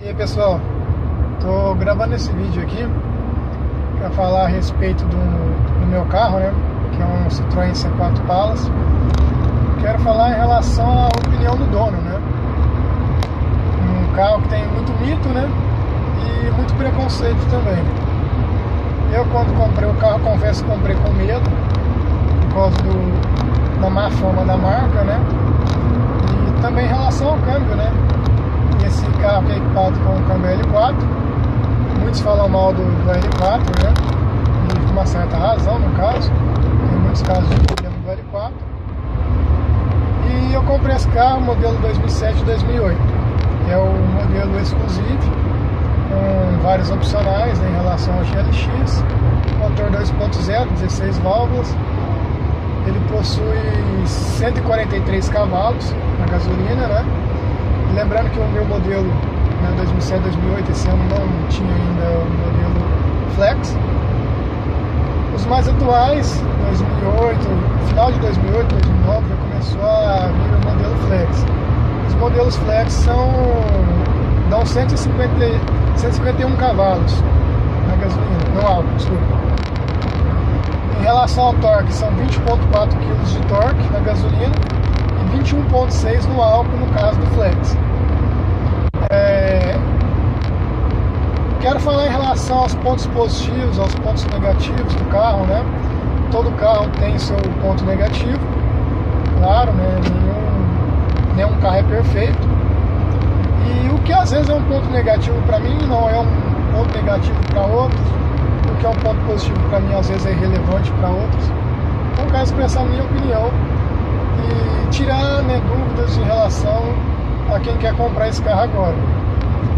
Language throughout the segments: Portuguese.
E aí pessoal, tô gravando esse vídeo aqui para falar a respeito do meu carro, né, que é um Citroën C4 Palace. Quero falar em relação à opinião do dono, né. Um carro que tem muito mito, né, e muito preconceito também. Eu, quando comprei o carro, confesso que comprei com medo por causa da má fama da marca, né, e também em relação ao câmbio, né. Esse carro que é equipado com o câmbio L4, muitos falam mal do L4, né? E com uma certa razão, no caso. Tem muitos casos de problema do L4. E eu comprei esse carro, modelo 2007 e 2008. É o modelo exclusivo, com vários opcionais, né, em relação ao GLX. Motor 2.0, 16 válvulas. Ele possui 143 cavalos na gasolina, né? Lembrando que o meu modelo, né, 2007, 2008, esse ano não tinha ainda o modelo Flex. Os mais atuais, 2008, final de 2008, 2009, já começou a vir o modelo Flex. Os modelos Flex dão 151 cavalos na gasolina, no álcool, desculpa. Em relação ao torque, são 20,4 kg de torque na gasolina e 21,6 no álcool, no caso do Flex. Quero falar em relação aos pontos positivos, aos pontos negativos do carro, né? Todo carro tem seu ponto negativo, claro, né? Nenhum carro é perfeito. E o que às vezes é um ponto negativo para mim, não é um ponto negativo para outros. O que é um ponto positivo para mim, às vezes é irrelevante para outros. Então, eu quero expressar a minha opinião e tirar, né, dúvidas em relação a quem quer comprar esse carro agora.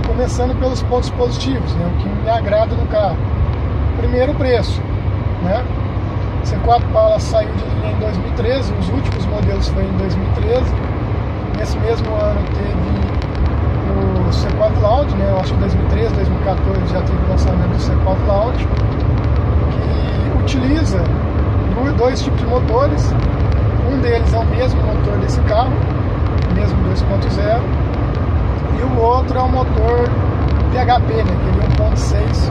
Começando pelos pontos positivos, né, o que me agrada no carro. Primeiro, o preço, né? C4 Palace saiu de linha em 2013, os últimos modelos foi em 2013. Nesse mesmo ano teve o C4 Lounge, né? Eu acho que em 2013, 2014 já teve o lançamento do C4 Lounge, que utiliza dois tipos de motores. Um deles é o mesmo motor desse carro, mesmo 2.0, e o outro é o motor PHP, né, aquele 1.6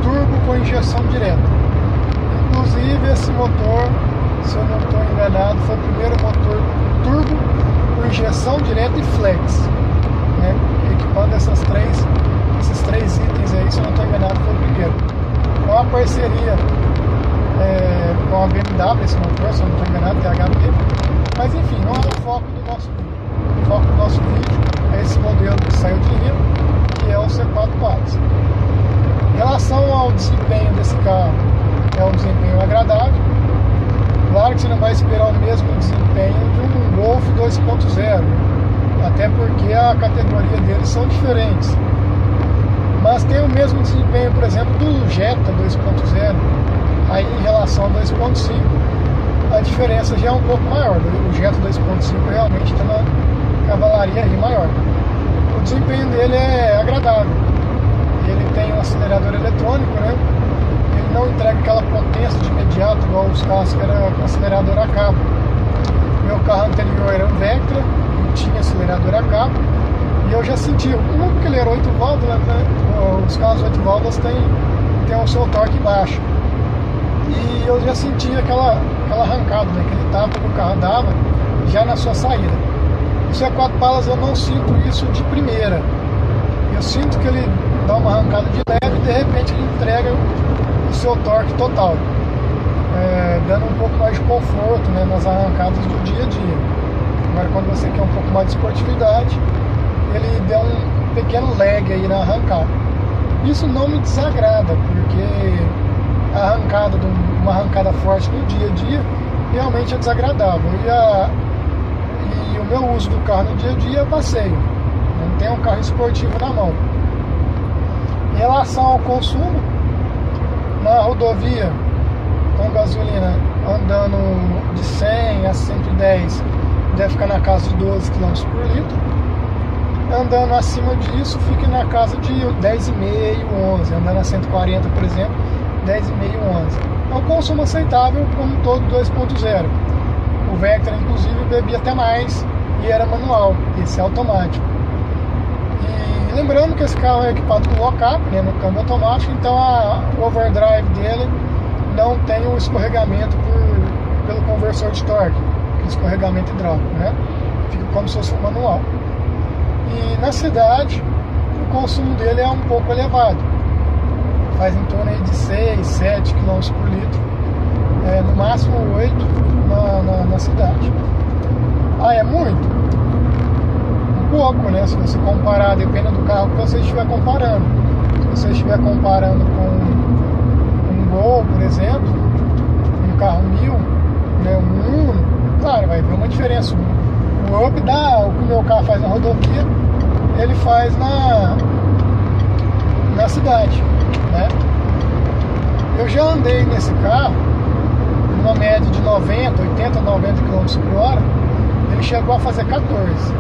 turbo com injeção direta. Inclusive esse motor, se eu não estou enganado, foi o primeiro motor turbo com injeção direta e flex, né, equipando esses três itens aí, se eu não estou enganado, foi o primeiro. Com a parceria com a BMW, esse motor, se eu não estou enganado, PHP. Mas enfim, não é o foco do nosso vídeo. O foco do nosso vídeo é esse modelo que saiu de linha, que é o C4 Palace. Em relação ao desempenho desse carro, é um desempenho agradável. Claro que você não vai esperar o mesmo desempenho de um Golf 2.0, até porque a categoria deles são diferentes. Mas tem o mesmo desempenho, por exemplo, do Jetta 2.0. Aí em relação ao 2.5, a diferença já é um pouco maior. O Jetta 2.5 realmente tem uma cavalaria aí maior. O desempenho dele é agradável. Ele tem um acelerador eletrônico, né? Ele não entrega aquela potência de imediato igual os carros que era com acelerador a cabo. Meu carro anterior era um Vectra e tinha acelerador a cabo, e eu já senti, porque ele era 8 válvulas, né? Os carros 8 válvulas tem o seu torque baixo. E eu já senti aquela arrancada, né, aquele tapa que o carro dava já na sua saída. O C4 Palace eu não sinto isso de primeira. Eu sinto que ele dá uma arrancada de leve e de repente ele entrega o seu torque total, dando um pouco mais de conforto, né, nas arrancadas do dia a dia. Agora, quando você quer um pouco mais de esportividade, ele dá um pequeno lag aí na arrancada. Isso não me desagrada, porque a arrancada, uma arrancada forte no dia a dia, realmente é desagradável. E o meu uso do carro no dia a dia é passeio, não tem um carro esportivo na mão. Em relação ao consumo, na rodovia com gasolina andando de 100 a 110, deve ficar na casa de 12 km por litro. Andando acima disso, fica na casa de 10,5, 11. Andando a 140, por exemplo, 10,5, 11. É um consumo aceitável como todo 2.0. O Vectra, inclusive, bebia até mais e era manual. Esse é automático. E E lembrando que esse carro é equipado com lock-up, né, no câmbio automático, então o overdrive dele não tem o escorregamento pelo conversor de torque, escorregamento hidráulico, né? Fica como se fosse um manual. E na cidade o consumo dele é um pouco elevado, faz em torno aí de 6, 7 km por litro, no máximo 8 na cidade. É muito? Um pouco, né? Se você comparar, depende do carro que você estiver comparando. Se você estiver comparando com um Gol, por exemplo, um carro 1000, né, um Uno, claro, vai ver uma diferença. O Up o que o meu carro faz na rodovia, ele faz na cidade, né? Eu já andei nesse carro numa média de 80, 90 km por hora. Ele chegou a fazer 14.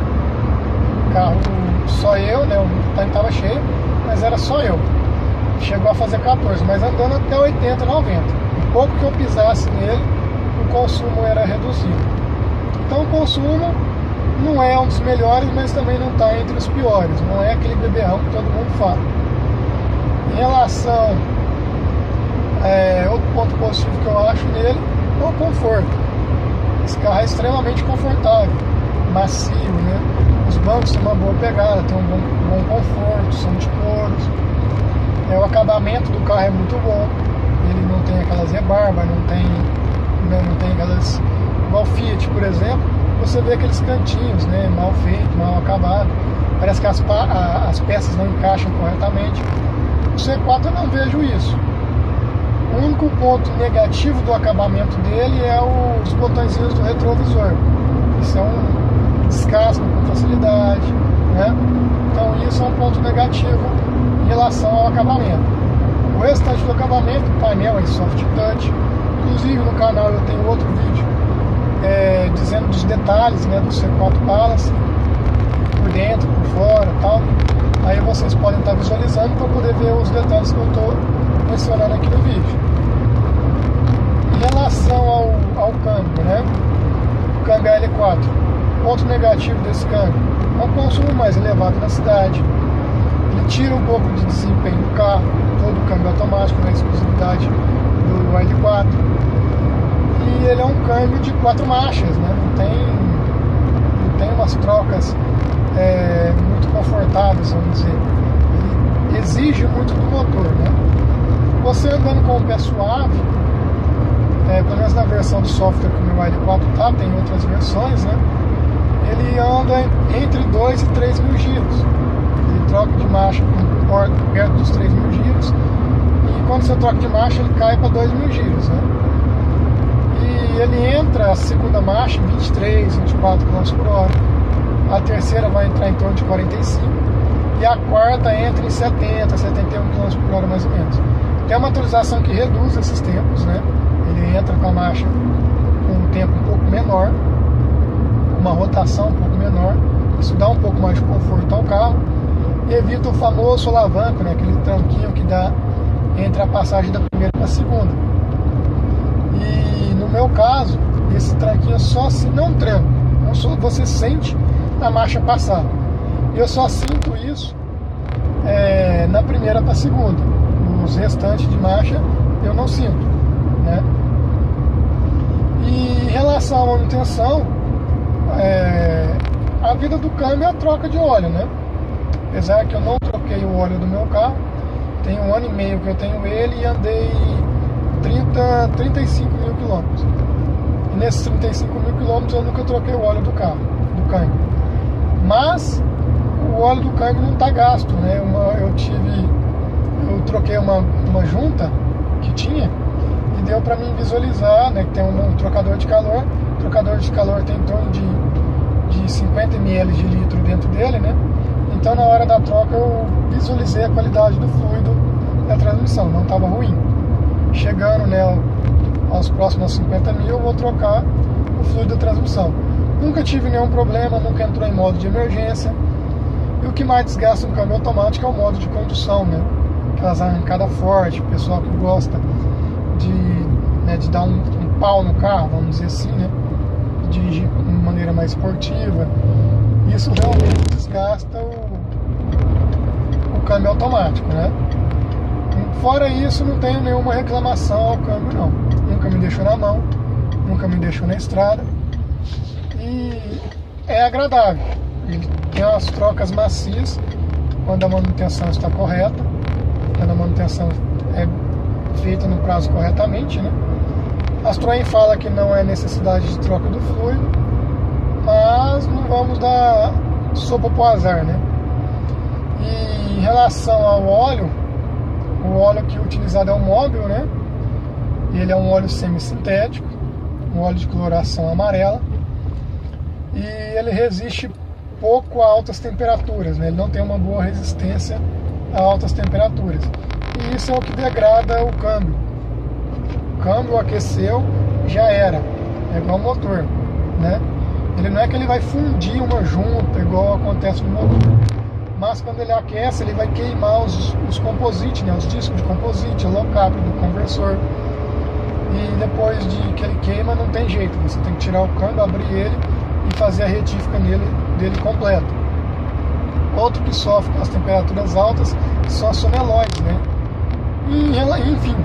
O carro, só eu, né? O tanque estava cheio, mas era só eu. Chegou a fazer 14, mas andando até 80, 90. O pouco que eu pisasse nele, o consumo era reduzido. Então o consumo não é um dos melhores, mas também não está entre os piores. Não é aquele beberrão que todo mundo fala. Em relação outro ponto positivo que eu acho nele é o conforto. Esse carro é extremamente confortável, macio, né? Os bancos têm uma boa pegada, tem um bom conforto, são de couros. O acabamento do carro é muito bom. Ele não tem aquelas rebarbas, não tem aquelas... Igual o Fiat, por exemplo, você vê aqueles cantinhos, né? Mal feito, mal acabado. Parece que as peças não encaixam corretamente. No C4 eu não vejo isso. O único ponto negativo do acabamento dele é os botõezinhos do retrovisor. Isso é descasca com facilidade, né? Então isso é um ponto negativo em relação ao acabamento. O restante do acabamento, o painel é soft touch. Inclusive no canal eu tenho outro vídeo dizendo dos detalhes, né, do C4 Palace, por dentro, por fora e tal. Aí vocês podem estar visualizando para poder ver os detalhes que eu estou mencionando aqui no vídeo. Em relação ao câmbio, né? O câmbio L4, ponto negativo desse câmbio é um consumo mais elevado na cidade. Ele tira um pouco de desempenho do carro, todo o câmbio automático, na exclusividade do L4. E ele é um câmbio de 4 marchas, né? Não tem umas trocas muito confortáveis, vamos dizer. Ele exige muito do motor, né? Você andando com o pé suave, pelo menos na versão do software que o meu L4 tá, tem outras versões, né? Ele anda entre 2 e 3 mil giros. Ele troca de marcha perto dos 3 mil giros. E quando você troca de marcha, ele cai para 2 mil giros, né? E ele entra a segunda marcha em 23, 24 km por hora. A terceira vai entrar em torno de 45. E a quarta entra em 70, 71 km por hora mais ou menos. Tem uma atualização que reduz esses tempos, né? Ele entra com a marcha com um tempo um pouco menor, uma rotação um pouco menor. Isso dá um pouco mais de conforto ao carro e evita o famoso solavanco, né? Aquele tranquinho que dá entre a passagem da primeira para a segunda. E no meu caso, esse tranquinho só se não tranca, você sente a marcha passar. Eu só sinto isso na primeira para a segunda. Nos restantes de marcha eu não sinto, né? E em relação à manutenção, a vida do câmbio é a troca de óleo, né? Apesar que eu não troquei o óleo do meu carro, tem 1 ano e meio que eu tenho ele e andei 35 mil quilômetros. E nesses 35 mil quilômetros eu nunca troquei o óleo do carro, do câmbio. Mas o óleo do câmbio não está gasto, né? Eu troquei uma junta que tinha e deu para mim visualizar, né, que tem um trocador de calor. O trocador de calor tem em torno de 50 ml de litro dentro dele, né? Então na hora da troca eu visualizei a qualidade do fluido da transmissão, não estava ruim. Chegando, né, aos próximos 50 mil eu vou trocar o fluido da transmissão. Nunca tive nenhum problema, nunca entrou em modo de emergência. E o que mais desgasta um câmbio automático é o modo de condução, né? Aquelas arrancadas fortes, o pessoal que gosta de dar um pau no carro, vamos dizer assim, né? Dirigir de maneira mais esportiva. Isso realmente desgasta câmbio automático, né? Fora isso, não tenho nenhuma reclamação ao câmbio, não. Nunca me deixou na mão, nunca me deixou na estrada. E é agradável. Ele tem umas trocas macias quando a manutenção está correta, quando a manutenção é feita no prazo corretamente, né? A Citroën fala que não é necessidade de troca do fluido, mas não vamos dar sopa pro azar, né? E em relação ao óleo, o óleo aqui utilizado é o Mobil, né? Ele é um óleo semissintético, um óleo de coloração amarela, e ele resiste pouco a altas temperaturas, né? Ele não tem uma boa resistência a altas temperaturas, e isso é o que degrada o câmbio. O câmbio aqueceu, já era, é igual motor, né? Ele não é que ele vai fundir uma junta igual acontece no motor, mas quando ele aquece, ele vai queimar os composites, né? Os discos de composite, o low-cap do conversor, e depois de que ele queima, não tem jeito, você tem que tirar o câmbio, abrir ele e fazer a retífica dele completa. Outro que sofre com as temperaturas altas são as solenoides, né? E, enfim,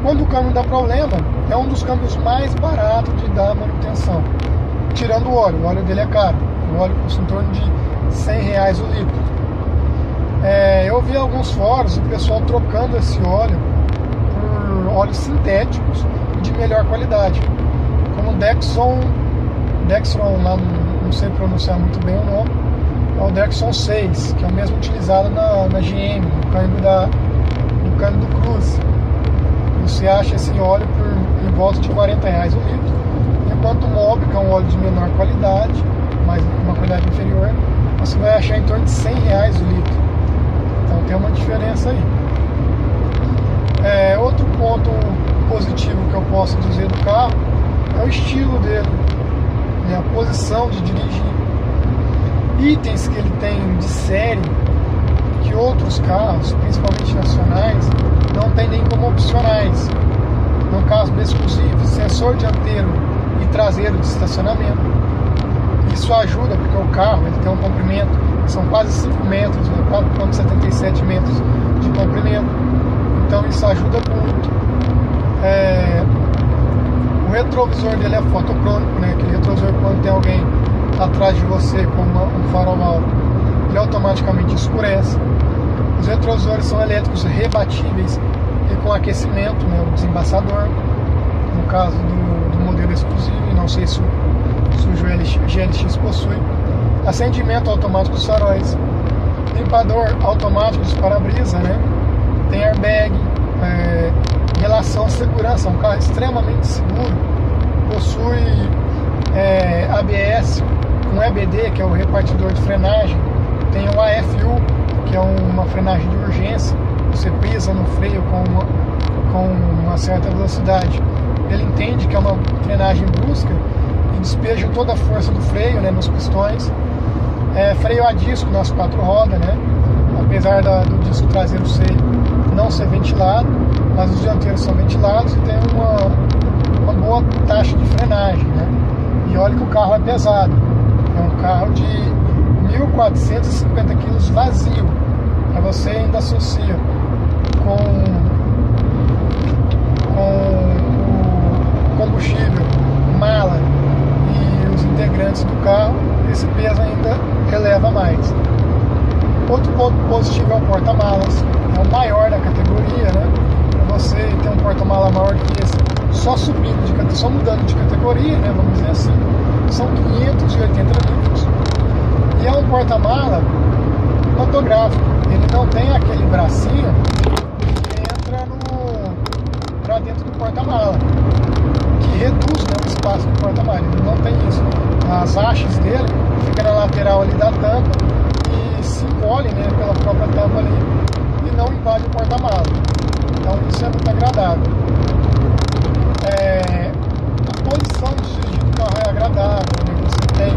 quando o câmbio dá problema, é um dos câmbios mais baratos de dar manutenção, tirando o óleo dele é caro, o óleo custa em torno de R$100 o litro. Eu vi alguns fóruns o pessoal trocando esse óleo por óleos sintéticos de melhor qualidade, como Dexron lá, não sei pronunciar muito bem o nome, é o Dexron 6, que é o mesmo utilizado na GM, no câmbio do Cruze. Você acha esse óleo por em volta de R$40 o litro, enquanto o Mobil, que é um óleo de menor qualidade, mas uma qualidade inferior, você vai achar em torno de R$100 o litro. Então tem uma diferença aí. Outro ponto positivo que eu posso dizer do carro é o estilo dele, né? A posição de dirigir, itens que ele tem de série que outros carros, principalmente nacionais, não tem nem como opcionais. No caso do exclusivo, sensor dianteiro e traseiro de estacionamento. Isso ajuda porque o carro ele tem um comprimento, são quase 5 metros, né? 4,77 metros de comprimento. Então isso ajuda muito. O retrovisor dele é fotocrônico, né? Aquele retrovisor, quando tem alguém atrás de você com um farol alto, ele automaticamente escurece. Os retrovisores são elétricos rebatíveis e com aquecimento, né? O desembaçador, no caso do modelo exclusivo, e não sei se o GLX possui. Acendimento automático dos faróis, limpador automático dos para-brisa, né? Tem airbag, relação à segurança, um carro extremamente seguro, possui ABS, um EBD, que é o repartidor de frenagem, tem o AFU, que é uma frenagem de urgência, você pisa no freio com uma certa velocidade, ele entende que é uma frenagem brusca e despeja toda a força do freio, né, nos pistões. Freio a disco nas 4 rodas, né? Apesar do disco traseiro não ser ventilado, mas os dianteiros são ventilados e tem uma boa taxa de frenagem, né? E olha que o carro é pesado, é um carro de 1.450 kg vazio, para você ainda associa com o combustível, mala e os integrantes do carro, esse peso ainda eleva mais. Outro ponto positivo é o porta-malas, é o maior da categoria, né? Para você ter um porta-mala maior que esse, só mudando de categoria, né? Vamos dizer assim, são 580 litros. E é um porta-mala fotográfico, ele não tem aquele bracinho que entra para dentro do porta-mala, que reduz, né, o espaço do porta-mala. Ele não tem isso. As hastes dele ficam na lateral ali da tampa e se encolhe, né, pela própria tampa ali e não invade o porta-mala. Então isso é muito agradável. A posição de dirigir do carro é agradável, né? Você tem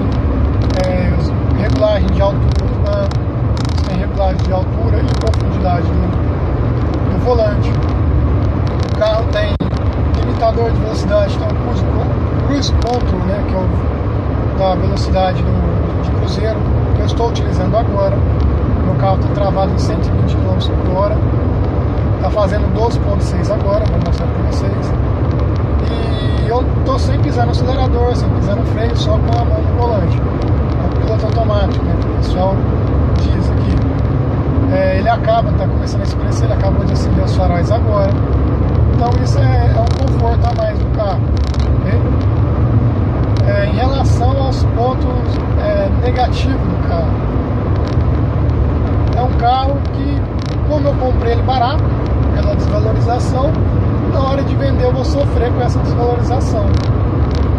regulagem de altura do banco, você tem regulagem de altura e profundidade do volante. O carro tem limitador de velocidade, tem o cruise control, né, que é o da velocidade de cruzeiro, que eu estou utilizando agora. Meu carro está travado em 120 km/h. Está fazendo 12,6 agora, vou mostrar para vocês. E eu estou sem pisar no acelerador, sem pisar no freio, só com a mão no volante. É o piloto automático, né? O pessoal diz aqui. Ele acaba, está começando a escurecer, ele acabou de acender os faróis agora. Então isso é um conforto a mais do carro. Okay? Em relação aos pontos negativos do carro, é um carro que, como eu comprei ele barato, pela desvalorização, na hora de vender eu vou sofrer com essa desvalorização.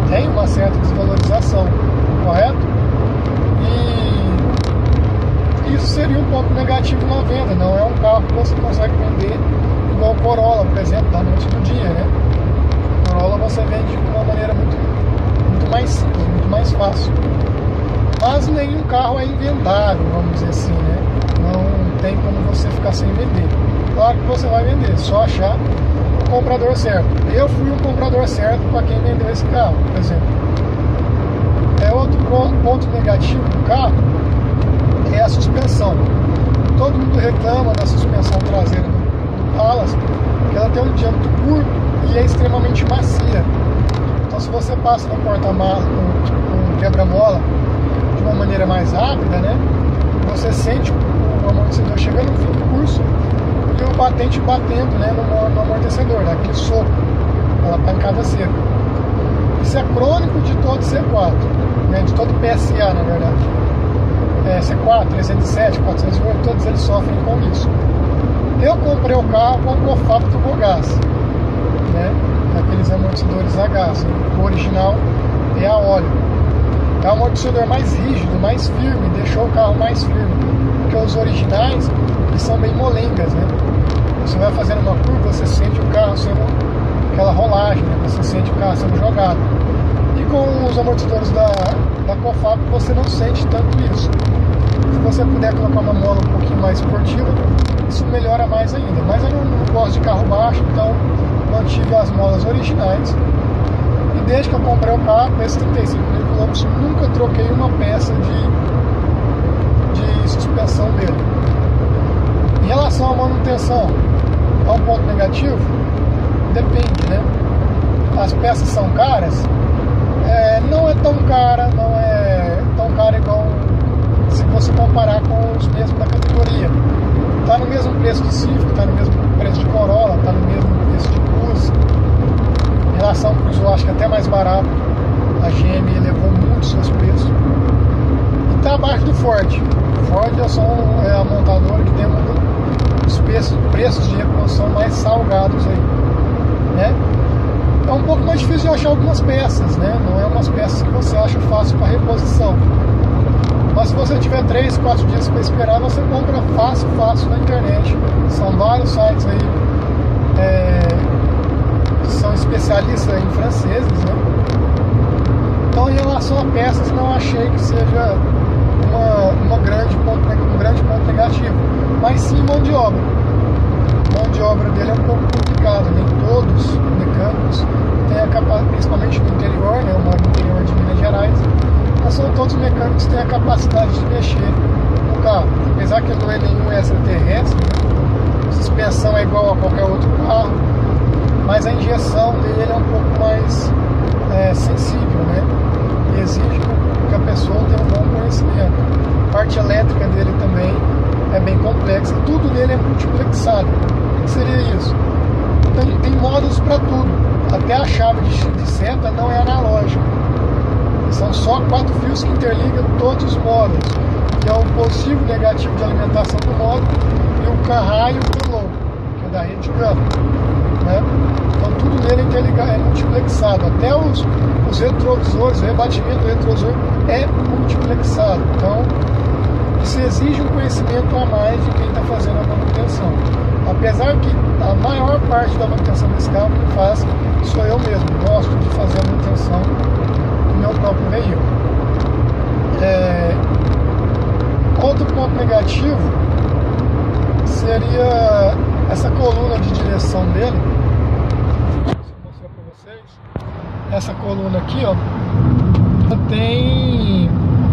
Tem uma certa desvalorização, correto? E isso seria um ponto negativo na venda. Não é um carro que você consegue vender igual o Corolla, por exemplo, da noite do dia, né? O Corolla você vende de uma maneira muito mais simples, muito mais fácil. Mas nenhum carro é invendável, vamos dizer assim, né? Não tem como você ficar sem vender. Claro que você vai vender, só achar o comprador certo. Eu fui um comprador certo para quem vendeu esse carro, por exemplo. Outro ponto negativo do carro é a suspensão. Todo mundo reclama da suspensão traseira do Pallas, que ela tem um diâmetro curto e é extremamente macia. Então se você passa no porta-malas, no quebra-mola, de uma maneira mais rápida, né, você sente o amortecedor chegando no fim do curso e o batente batendo, né, no amortecedor, daquele soco, aquela pancada seca. Isso é crônico de todo C4, né, de todo PSA, na verdade. C4, 307, 408, todos eles sofrem com isso. Eu comprei o carro com o COFAP Turbogás, né, aqueles amortecedores a gás. O original é a óleo. É o amortecedor mais rígido, mais firme, deixou o carro mais firme, porque os originais, eles são bem molengas, né? Você vai fazendo uma curva, você sente o carro sendo aquela rolagem, né? Você sente o carro sendo jogado. E com os amortecedores da COFAP você não sente tanto isso. Se você puder colocar uma mola um pouquinho mais esportiva, isso melhora mais ainda. Mas eu não gosto de carro baixo, então mantive as molas originais. E desde que eu comprei o carro, com esses 35 mil quilômetros, nunca troquei uma peça de suspensão dele. Em relação à manutenção, é um ponto negativo? Depende, né? As peças são caras? Não é tão cara, não é tão cara igual se você comparar com os mesmos da categoria. Está no mesmo preço de Civic, está no mesmo preço de Corolla, está no mesmo preço de Cruze. Em relação ao Cruze, eu acho que é até mais barato. A GM elevou muito seus preços. E está abaixo do Ford. Ford é a montadora que tem os preços de reposição mais salgados aí, né? É um pouco mais difícil de achar algumas peças, né? Não é umas peças que você acha fácil para reposição. Mas se você tiver 3, 4 dias para esperar, você compra fácil na internet. São vários sites aí que são especialistas em franceses, né? Então, em relação a peças, não achei que seja um grande ponto negativo. Mas sim mão de obra. A mão de obra dele é um pouco complicado. Nem todos os mecânicos têm a capacidade, principalmente no interior, né? Eu moro no interior de Minas Gerais. Não são todos os mecânicos que têm a capacidade de mexer no carro. Apesar que ele não é nenhum extraterrestre, né? A suspensão é igual a qualquer outro carro, mas a injeção dele é um pouco mais sensível, né? E exige que a pessoa tenha um bom conhecimento. A parte elétrica dele também é bem complexa. Tudo nele é multiplexado. O que seria isso? Tem módulos para tudo. Até a chave de seta não é analógica. São só 4 fios que interligam todos os módulos, que é o positivo e negativo de alimentação do módulo e o can-high e o can-low, que é da rede CAN, né? Então tudo nele é interligado, é multiplexado. Até os retrovisores, o rebatimento do retrovisor é multiplexado. Então isso exige um conhecimento a mais de quem está fazendo a manutenção. Apesar que a maior parte da manutenção desse carro quem faz sou eu mesmo. Gosto de fazer a manutenção do meu próprio veículo. Outro ponto negativo seria essa coluna de direção dele. Deixa eu mostrar para vocês. Essa coluna aqui, ó,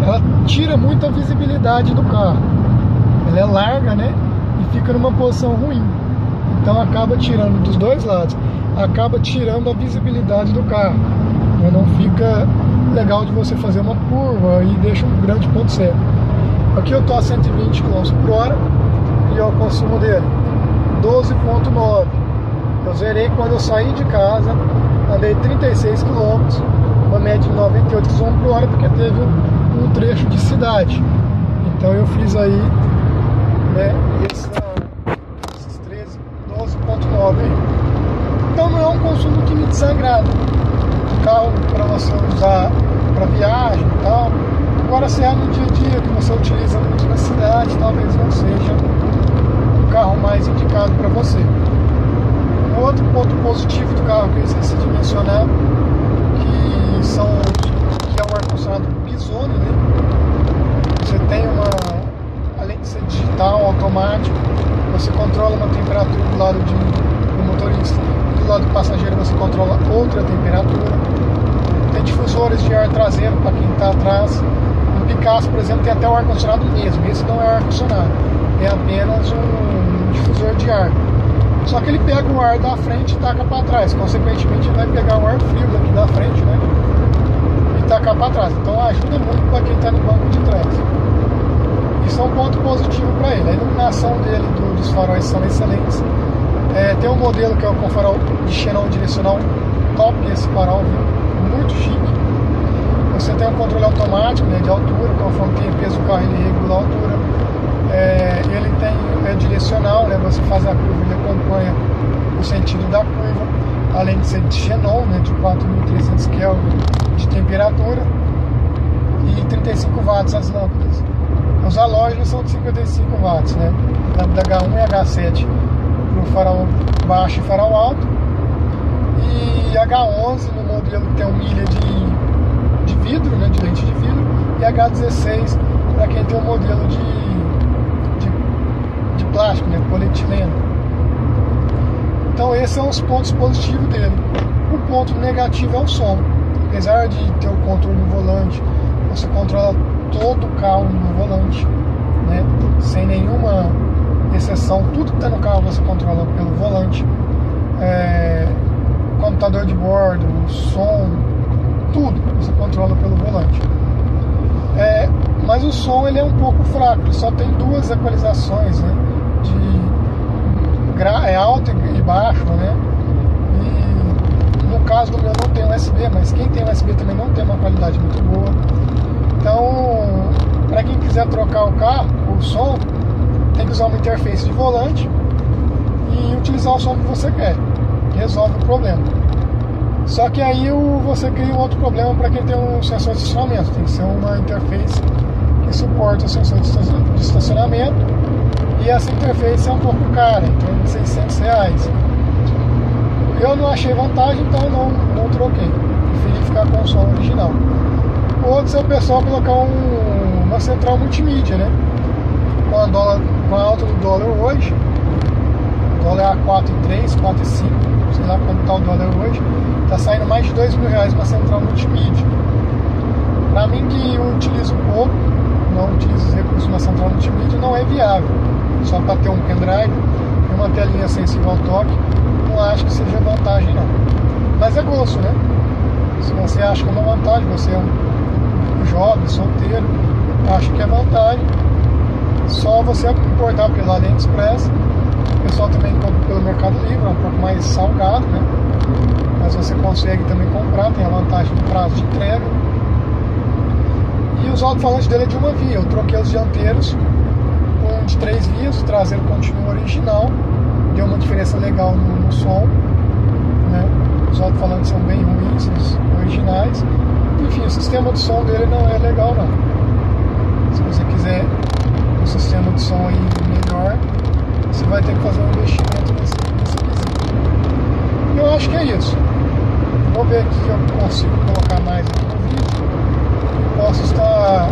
ela tira muita visibilidade do carro. ela é larga, né? E fica numa posição ruim. Então acaba tirando dos dois lados, acaba tirando a visibilidade do carro, né? Não fica legal de você fazer uma curva e deixa um grande ponto cego. Aqui eu estou a 120 km/h e o consumo dele 12,9. Eu zerei quando eu saí de casa, andei 36 km, uma média de 98 km/h, porque teve um trecho de cidade. Então eu fiz aí, né, esses 12,9 aí. Então não é um consumo que me desagrada. Um carro para você usar para viagem e tal. Agora, se é no dia a dia que você utiliza muito na cidade, talvez não seja um carro mais indicado para você. Outro ponto positivo do carro que eu esqueci de mencionar, que é o ar-condicionado Pisone, né? Você tem além de ser digital, automático, você controla uma temperatura do lado do motorista, do lado do passageiro você controla outra temperatura. Tem difusores de ar traseiro para quem está atrás. No Picasso, por exemplo, tem até o ar-condicionado mesmo. Esse não é ar-condicionado, é apenas um difusor de ar. Só que ele pega o ar da frente e taca para trás. Consequentemente, ele vai pegar o ar frio daqui da frente, né? E tacar para trás. Então ajuda muito para quem está no banco de trás. Isso é um ponto positivo para ele. A iluminação dele, dos faróis são excelentes. Tem um modelo que é com farol de xenon direcional top, esse farol, viu? Muito chique. Você tem um controle automático, né, de altura, conforme tem peso do carro ele regula a altura. Ele tem direcional, né, você faz a curva, ele acompanha o sentido da curva, além de ser de xenon, né, de 4.300 Kelvin de temperatura, e 35 watts as lâmpadas. Os halógenos são de 55 watts, né, lâmpada H1 e H7 para o farol baixo e farol alto, e H11 no modelo que tem milha de vidro, né, de lente de vidro, e H16 para quem tem um modelo de plástico, né, polietileno. Então esses são os pontos positivos dele. O ponto negativo é o som. Apesar de ter o controle no volante, você controla todo o carro no volante, né, sem nenhuma exceção. Tudo que está no carro você controla pelo volante. Computador de bordo, som, tudo você controla pelo volante. Mas o som ele é um pouco fraco, ele só tem duas equalizações, né, alto e baixo, né? E no caso do meu não tem USB, mas quem tem USB também não tem uma qualidade muito boa. Então, para quem quiser trocar o carro, o som, tem que usar uma interface de volante e utilizar o som que você quer. Resolve o problema. Só que aí você cria um outro problema para quem tem um sensor de estacionamento. Tem que ser uma interface que suporta o sensor de estacionamento. E essa interface é um pouco cara, em torno de R$600. Eu não achei vantagem, então não troquei. Preferi ficar com o som original. O outro é o pessoal colocar uma central multimídia, né? Com a alta do dólar hoje, o dólar é a 4,3, 4,5, sei lá quanto está o dólar hoje, está saindo mais de R$2.000 uma central multimídia. Para mim que eu utilizo pouco, não utilizo os recursos na central multimídia, não é viável. Só para ter um pendrive e uma telinha sensível ao toque, não acho que seja vantagem não. Mas é gosto, né? Se você acha que é uma vantagem, você é um jovem, solteiro, acho que é vantagem. Só você importar pela AliExpress. O pessoal também compra pelo Mercado Livre, é um pouco mais salgado, né? Mas você consegue também comprar, tem a vantagem do prazo de entrega. E os alto-falantes dele é de uma via. Eu troquei os dianteiros com de 3 vias, o traseiro continua original, deu uma diferença legal no som, né? Os alto-falantes são bem ruins, os originais. Enfim, o sistema de som dele não é legal não. Se você quiser um sistema de som aí melhor, você vai ter que fazer um investimento nesse quesito. E eu acho que é isso. Vou ver aqui se eu consigo colocar mais aqui no vídeo e posso estar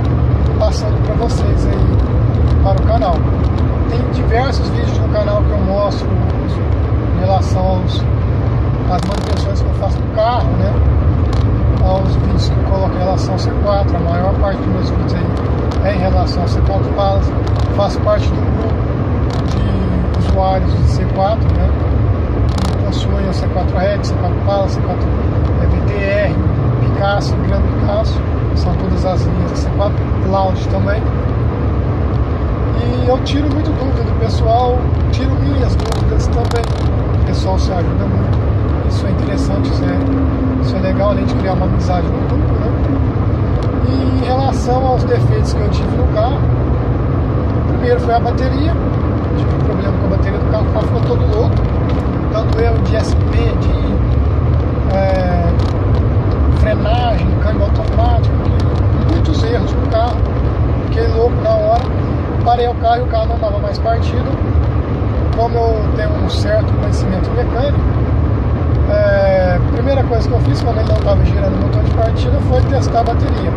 passando para vocês aí para o canal. Tem diversos vídeos no canal que eu mostro em relação às manutenções que eu faço no carro, né? Aos vídeos que eu coloco em relação ao C4. A maior parte dos meus vídeos aí em relação ao C4 Palace. Faço parte do grupo de usuários de C4, né, que possuem o C4 Red, C4 Palace, C4 VTR, Picasso, Grande Picasso, são todas as linhas da C4, Lounge também. E eu tiro muito dúvida do pessoal, tiro minhas dúvidas também. O pessoal se ajuda muito. Isso é interessante, isso é legal, além de criar uma amizade no grupo, né? E em relação aos defeitos que eu tive no carro, primeiro foi a bateria. Tive um problema com a bateria do carro, o carro ficou todo louco. Tanto erro de SP, de frenagem, câmbio automático, muitos erros no carro. Fiquei louco na hora. Parei o carro e o carro não dava mais partida. Como eu tenho um certo conhecimento mecânico, a primeira coisa que eu fiz quando ele não estava girando o motor de partida foi testar a bateria.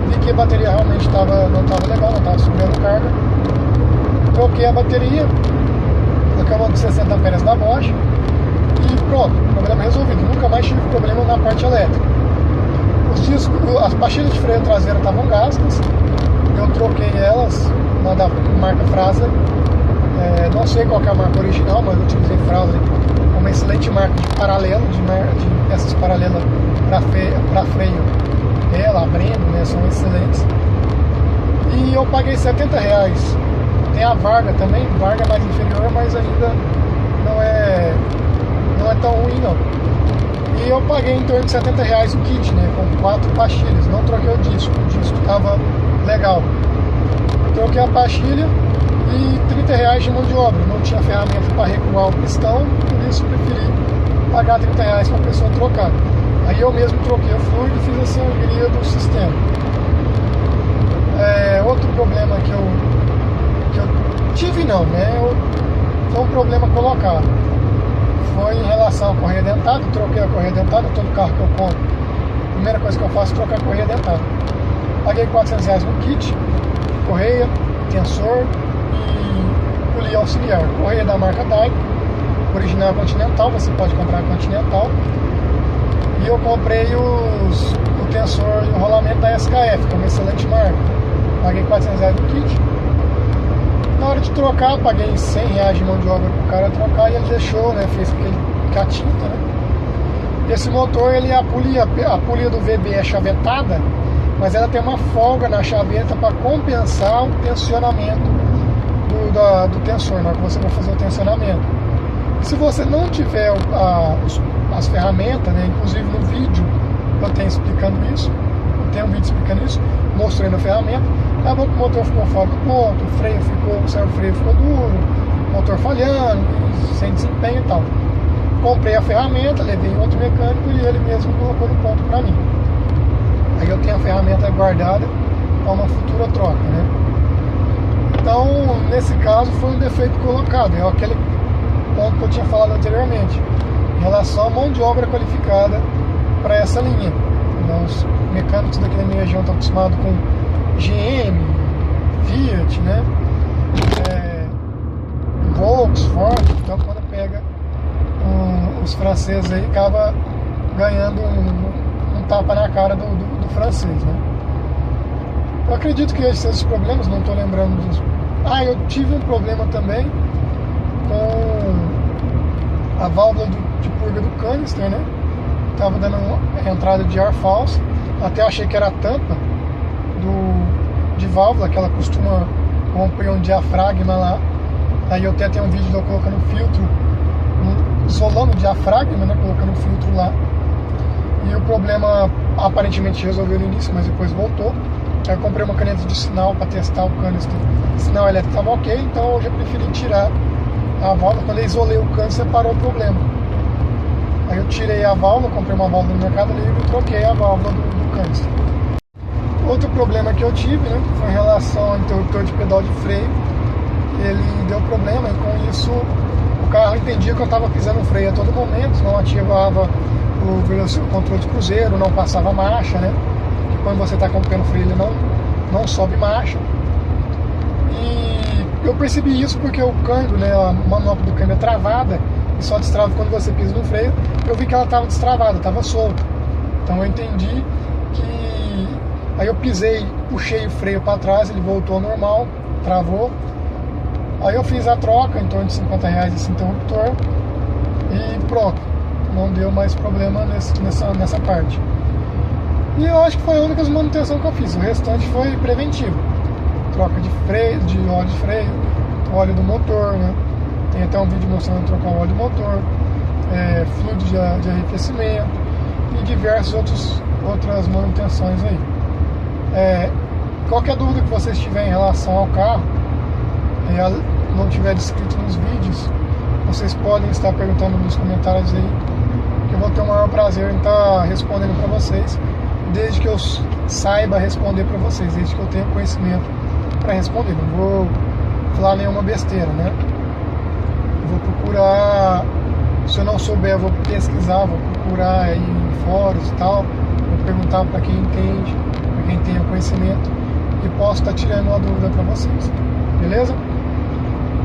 Vi que a bateria realmente não estava legal, não estava subindo carga. Troquei a bateria, coloquei uma de 60 amperes da Bosch e pronto, problema resolvido. Nunca mais tive problema na parte elétrica. As pastilhas de freio traseira estavam gastas, eu troquei elas, uma da marca Fraser, não sei qual que é a marca original, mas eu utilizei Fraser, uma excelente marca de paralelo, de peças paralelas para freio. Ela, a Brembo, né, são excelentes. E eu paguei R$70. Tem a Varga também, Varga mais inferior, mas ainda não é tão ruim não. E eu paguei em torno de R$70 o kit, né, com 4 pastilhas. Não troquei o disco estava legal. Troquei a pastilha e R$30 de mão de obra. Não tinha ferramenta para recuar o pistão, por isso preferi pagar R$30 para a pessoa trocar. Aí eu mesmo troquei o fluido e fiz a sangria do sistema. Outro problema que eu tive não, né? Foi um problema colocado. Foi em relação à correia dentada. Troquei a correia dentada, todo carro que eu compro, a primeira coisa que eu faço é trocar a correia dentada. Paguei R$400 no kit, correia, tensor e polia auxiliar. Correia da marca Daikin, original Continental, você pode comprar Continental. E eu comprei o tensor e o rolamento da SKF, que é uma excelente marca. Paguei R$400 no kit. Na hora de trocar, paguei R$100 de mão de obra pro cara trocar e ele deixou, né? Fez com a tinta, né? Esse motor, a polia do VB é chavetada, mas ela tem uma folga na chaveta para compensar o tensionamento do tensor, na hora que você vai fazer o tensionamento. E se você não tiver as ferramentas, né? Inclusive no vídeo eu tenho explicando isso, tem um vídeo explicando isso, mostrando a ferramenta. Acabou que o motor ficou fora do ponto, o servo-freio ficou duro, motor falhando, sem desempenho e tal. Comprei a ferramenta, levei em outro mecânico e ele mesmo colocou no ponto para mim. Aí eu tenho a ferramenta guardada para uma futura troca, né? Então, nesse caso, foi um defeito colocado. É aquele ponto que eu tinha falado anteriormente, em relação à mão de obra qualificada para essa linha. Então, os mecânicos daqui da minha região estão acostumados com GM, Fiat, né? Volkswagen. Então, quando pega os franceses aí, acaba ganhando um tapa na cara do francês, né? Eu acredito que esses problemas, não estou lembrando dos... eu tive um problema também com a válvula de purga do canister, né? Tava dando uma entrada de ar falso, até achei que era a tampa de válvula, que ela costuma romper um diafragma lá. Aí eu até tenho um vídeo de eu colocando filtro, isolando o diafragma, né? Colocando um filtro lá. E o problema aparentemente resolveu no início, mas depois voltou. Aí eu comprei uma caneta de sinal para testar o canister. O sinal elétrico estava ok, então eu já preferi tirar a válvula. Quando eu isolei o canister, parou o problema. Aí eu tirei a válvula, comprei uma válvula no Mercado Livre e troquei a válvula do canister. Outro problema que eu tive, né, foi em relação ao interruptor de pedal de freio. Ele deu problema e com isso o carro entendia que eu estava pisando no freio a todo momento, não ativava o controle de cruzeiro, não passava marcha, né? E quando você está colocando o freio ele não sobe marcha. E eu percebi isso porque o câmbio, né, a manopla do câmbio é travada e só destrava quando você pisa no freio. Eu vi que ela estava destravada, estava solta. Então eu entendi que Aí eu pisei, puxei o freio para trás, ele voltou ao normal, travou. Aí eu fiz a troca, em torno de R$50 esse interruptor, e pronto, não deu mais problema nessa parte. E eu acho que foi a única manutenção que eu fiz, o restante foi preventivo. Troca de freio, de óleo de freio, óleo do motor, né? Tem até um vídeo mostrando trocar o óleo do motor, fluido de arrefecimento e diversas outras manutenções aí. Qualquer dúvida que vocês tiverem em relação ao carro, e não tiver descrito nos vídeos, vocês podem estar perguntando nos comentários aí, que eu vou ter o maior prazer em estar respondendo para vocês, desde que eu saiba responder para vocês, desde que eu tenha conhecimento para responder. Não vou falar nenhuma besteira, né? Eu vou procurar, se eu não souber, eu vou pesquisar, vou procurar aí em fóruns e tal, vou perguntar para quem entende, para quem tem o conhecimento, e posso estar tirando uma dúvida para vocês, beleza?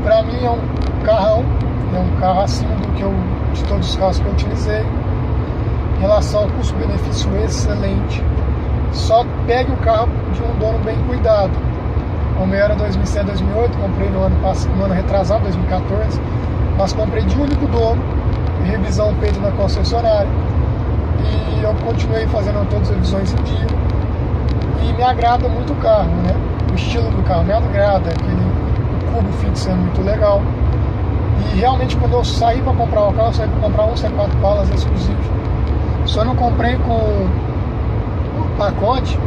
Para mim é um carrão, é um carro acima de todos os carros que eu utilizei. Em relação ao custo-benefício, excelente. Só pegue o carro de um dono bem cuidado. O meu era 2007, 2008, comprei no ano retrasado, 2014, mas comprei de único dono, revisão feita na concessionária, e eu continuei fazendo todas as revisões em dia, e me agrada muito o carro, né? O estilo do carro me agrada, o cubo fixo é muito legal, e realmente quando eu saí para comprar o carro, eu saí para comprar um C4 Palas exclusivo. Só não comprei com o pacote,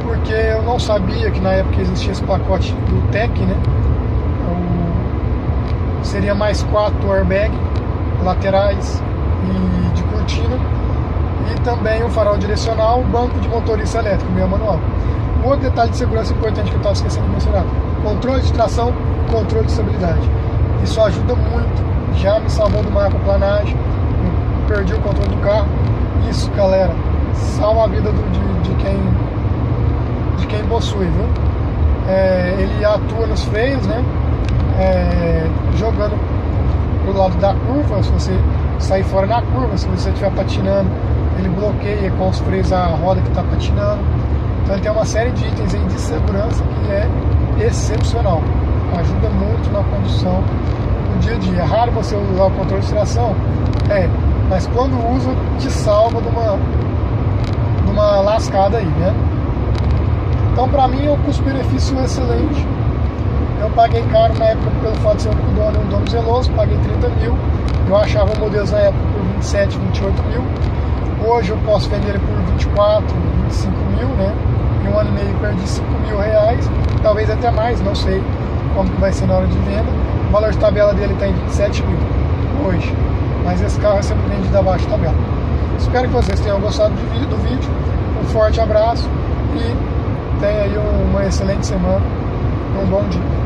porque eu não sabia que na época existia esse pacote do Tech, né? Seria mais 4 airbags laterais e de cortina, e também o farol direcional, o banco de motorista elétrico, meio manual. Um outro detalhe de segurança importante que eu estava esquecendo de mencionar: controle de tração, controle de estabilidade. Isso ajuda muito, já me salvou de uma aquaplanagem, eu perdi o controle do carro. Isso, galera, salva a vida de quem possui, viu? Ele atua nos freios, né? Jogando pro lado da curva. Se você sair fora na curva, se você estiver patinando, ele bloqueia com os freios a roda que está patinando. Então ele tem uma série de itens aí de segurança que é excepcional, ajuda muito na condução no dia a dia. É raro você usar o controle de tração, mas quando usa, te salva de uma lascada aí, né? Então, pra mim, é um custo-benefício excelente. Eu paguei caro na época pelo fato de ser um dono zeloso, paguei 30 mil. Eu achava modelos na época por 27, 28 mil. Hoje eu posso vender ele por 24, 25 mil, né? Em um ano e meio perdi 5 mil reais, talvez até mais, não sei como que vai ser na hora de venda. O valor de tabela dele está em 27 mil hoje, mas esse carro é sempre vendido abaixo de tabela. Espero que vocês tenham gostado do vídeo. Um forte abraço e tenha aí uma excelente semana e um bom dia.